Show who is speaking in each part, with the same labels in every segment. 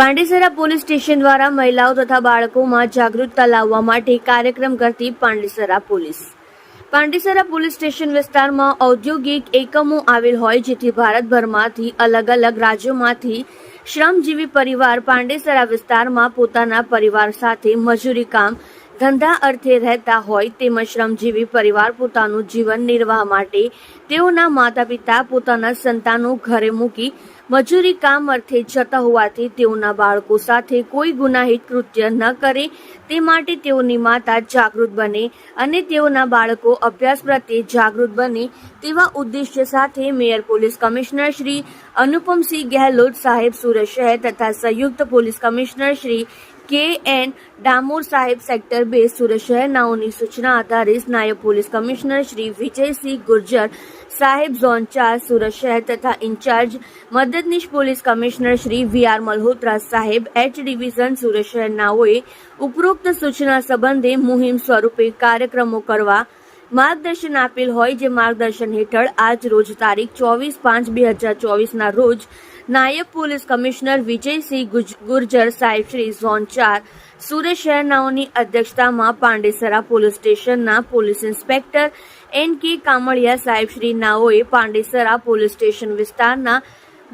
Speaker 1: Pandesara police station દ્વારા મહિલાઓ તથા બાળકોમાં જાગૃતતા લાવવા માટે કાર્યક્રમ કરતી પાંડેસરા પોલીસ સ્ટેશન વિસ્તારમાં ઔદ્યોગિક એકમો આવેલ હોય, જેથી ભારતભરમાંથી અલગ અલગ રાજ્યોમાંથી શ્રમજીવી પરિવાર પાંડેસરા વિસ્તારમાં પોતાના પરિવાર સાથે મજૂરી કામ ધંધા અર્થે રહેતા હોય, તેમજ શ્રમજીવી પરિવાર પોતાનું જીવન નિર્વાહ માટે તેઓના માતા પિતા પોતાના સંતાનો ઘરે મૂકી મજૂરી કામ અર્થે જતા હોવાથી તેઓના બાળકો સાથે કોઈ ગુનાહિત કૃત્ય ન કરે તે માટે તેઓની માતા જાગૃત બને અને તેઓના બાળકો અભ્યાસ પ્રત્યે જાગૃત બને તેવા ઉદ્દેશ્ય સાથે mayor police commissioner Shri Anupamsinh Gehlot સાહેબ સુરત શહેર તથા સંયુક્ત police commissioner Shri KN Damor સાહેબ સેક્ટર 2 સુરત શહેર નાઓની સૂચના આધારે નાયબ પોલીસ કમિશનર શ્રી વિજયસિંહ ગુર્જર સાહેબ ઝોન 4 સુરત શહેર તથા ઇન્ચાર્જ મદદનીશ police commissioner Shri VR Malhotra સાહેબ H ડિવિઝન સુરત શહેર નાઓએ ઉપરોક્ત સૂચના સંબંધે મુહિમ સ્વરૂપે કાર્યક્રમો કરવા માર્ગદર્શન આપેલ હોય, જે માર્ગદર્શન હેઠળ આજ રોજ તારીખ 24/5/2024 ના રોજ નાયબ પોલીસ કમિશનર વિજયસિંહ ગુર્જર સાહેબ શ્રી ઝોન 4 સુરત શહેર નાઓની અધ્યક્ષતામાં પાંડેસરા પોલીસ સ્ટેશનના પોલીસ ઇન્સ્પેક્ટર NK કામળિયા સાહેબ શ્રી નાઓએ પાંડેસરા પોલીસ સ્ટેશન વિસ્તારના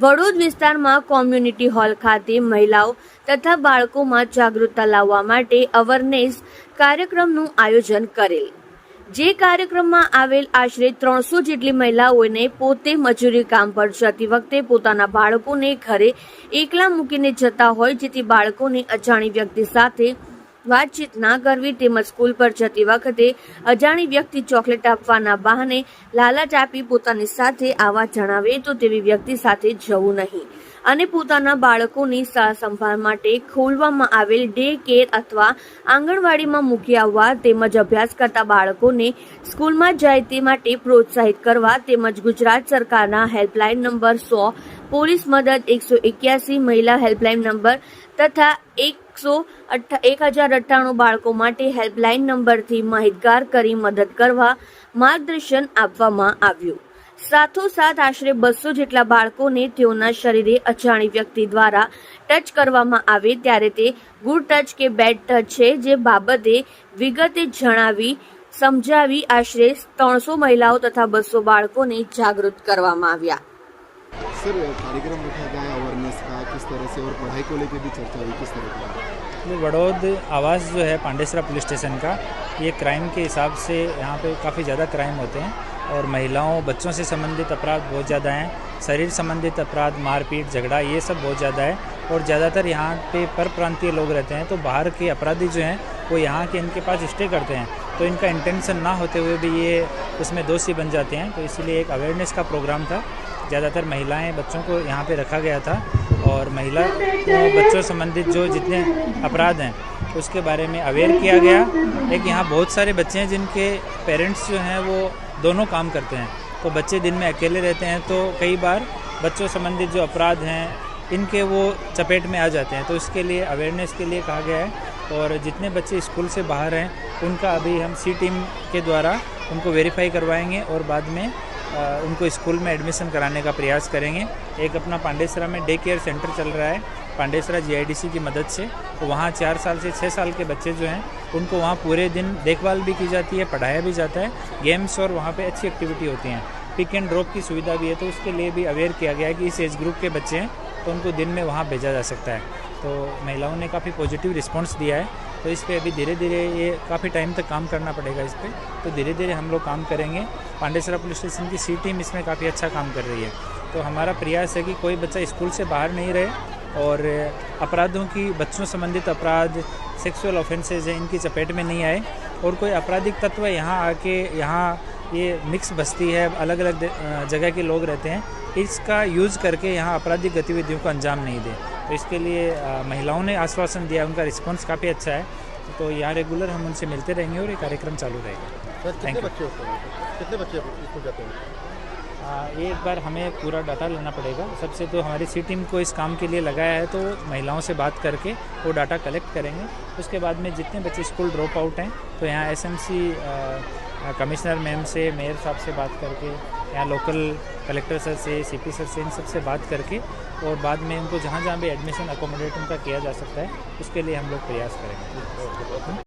Speaker 1: વડોદ વિસ્તારમાં કોમ્યુનિટી હોલ ખાતે મહિલાઓ તથા બાળકોમાં જાગૃતતા લાવવા માટે અવેરનેસ કાર્યક્રમનું આયોજન કરેલ, જે કાર્યક્રમમાં આવેલ આશરે 300 જેટલી મહિલાઓને પોતે મજૂરી કામ પર જતી વખતે પોતાના બાળકોને ઘરે એકલા મૂકીને જતા હોય, જેથી બાળકોને અજાણી વ્યક્તિ સાથે વાતચીત ના કરવી તેમજ સ્કૂલ પર જતી વખતે અજાણી વ્યક્તિ ચોકલેટ આપવાના બહાને લાલચ આપી પોતાની સાથે આવવા જણાવે તો તેવી વ્યક્તિ સાથે જવું નહીં અને પોતાના બાળકોની સંભાળ માટે ખોલવામાં આવેલ ડે કેર અથવા આંગણવાડીમાં મૂકી આવવા તેમજ અભ્યાસ કરતા બાળકોને સ્કૂલમાં જાય તે માટે પ્રોત્સાહિત કરવા તેમજ ગુજરાત સરકારના હેલ્પલાઇન નંબર 100 પોલીસ મદદ 181 મહિલા હેલ્પલાઇન નંબર તથા 1098 બાળકો માટે હેલ્પલાઇન નંબરથી માહિતગાર કરી મદદ કરવા માર્ગદર્શન આપવામાં આવ્યું. સાથોસાથ આશરે 200 જેટલા બાળકોને તેઓના શરીરે અજાણી વ્યક્તિ દ્વારા ટચ કરવામાં આવે ત્યારે તે ગુડ ટચ કે બેડ ટચ છે, જે બાબતે વિગતે જણાવી સમજાવી આશરે 300 મહિલાઓ તથા 200 बाળકોને जागृत કરવામાં આવ્યા.
Speaker 2: सर, कार्यक्रम रखा गया अवेयरनेस का किस तरह से और पढ़ाई को लेकर भी चर्चा हुई, किस तरह की?
Speaker 3: वडोद आवास जो है पांडेसरा पुलिस स्टेशन का, ये क्राइम के हिसाब से यहाँ पे काफ़ी ज़्यादा क्राइम होते हैं और महिलाओं बच्चों से संबंधित अपराध बहुत ज़्यादा हैं, शरीर संबंधित अपराध मारपीट झगड़ा ये सब बहुत ज़्यादा है और ज़्यादातर यहाँ पे पर प्रांतीय लोग रहते हैं, तो बाहर के अपराधी जो हैं वो यहाँ के इनके पास स्टे करते हैं, तो इनका इंटेंशन ना होते हुए भी ये उसमें दोषी बन जाते हैं. तो इसलिए एक अवेयरनेस का प्रोग्राम था, ज़्यादातर महिलाएं बच्चों को यहाँ पे रखा गया था और महिला बच्चों संबंधित जो जितने अपराध हैं उसके बारे में अवेयर किया गया. एक यहाँ बहुत सारे बच्चे हैं जिनके पेरेंट्स जो हैं वो दोनों काम करते हैं, तो बच्चे दिन में अकेले रहते हैं, तो कई बार बच्चों संबंधित जो अपराध हैं इनके वो चपेट में आ जाते हैं, तो इसके लिए अवेयरनेस के लिए कहा गया है. और जितने बच्चे स्कूल से बाहर हैं उनका अभी हम C टीम के द्वारा उनको वेरीफाई करवाएंगे और बाद में उनको स्कूल में एडमिशन कराने का प्रयास करेंगे. एक अपना पांडेसरा में डे केयर सेंटर चल रहा है पांडेसरा GIDC की मदद से, तो वहाँ 4 साल से 6 साल के बच्चे जो हैं उनको वहाँ पूरे दिन देखभाल भी की जाती है, पढ़ाया भी जाता है, गेम्स और वहाँ पे अच्छी एक्टिविटी होती हैं, पिक एंड ड्रॉप की सुविधा भी है, तो उसके लिए भी अवेयर किया गया है कि इस एज ग्रुप के बच्चे हैं तो उनको दिन में वहाँ भेजा जा सकता है. तो महिलाओं ने काफ़ी पॉजिटिव रिस्पॉन्स दिया है, तो इस पर अभी धीरे धीरे ये काफ़ी टाइम तक काम करना पड़ेगा इस पर, तो धीरे धीरे हम लोग काम करेंगे. पांडेसरा पुलिस स्टेशन की C टीम इसमें काफ़ी अच्छा काम कर रही है, तो हमारा प्रयास है कि कोई बच्चा स्कूल से बाहर नहीं रहे और अपराधों की बच्चों संबंधित अपराध सेक्सुअल ऑफेंसेज हैं इनकी चपेट में नहीं आए और कोई आपराधिक तत्व यहाँ आके यहाँ ये मिक्स बस्ती है, अलग अलग जगह के लोग रहते हैं, इसका यूज़ करके यहाँ आपराधिक गतिविधियों को अंजाम नहीं दे. तो इसके लिए महिलाओं ने आश्वासन दिया, उनका रिस्पांस काफ़ी अच्छा है, तो यहाँ रेगुलर हम उनसे मिलते रहेंगे और ये कार्यक्रम चालू रहेगा.
Speaker 2: कितने बच्चे स्कूल जाते हैं?
Speaker 3: एक बार हमें पूरा डाटा लेना पड़ेगा. सबसे तो हमारी C टीम को इस काम के लिए लगाया है, तो महिलाओं से बात करके वो डाटा कलेक्ट करेंगे. उसके बाद में जितने बच्चे स्कूल ड्रॉप आउट हैं तो यहाँ SMC कमिश्नर मैम से, मेयर साहब से बात करके यहाँ लोकल कलेक्टर सर से, सीपी सर से, इन सब से बात करके और बाद में उनको जहाँ जहाँ भी एडमिशन अकोमोडेट उनका किया जा सकता है उसके लिए हम लोग प्रयास करेंगे।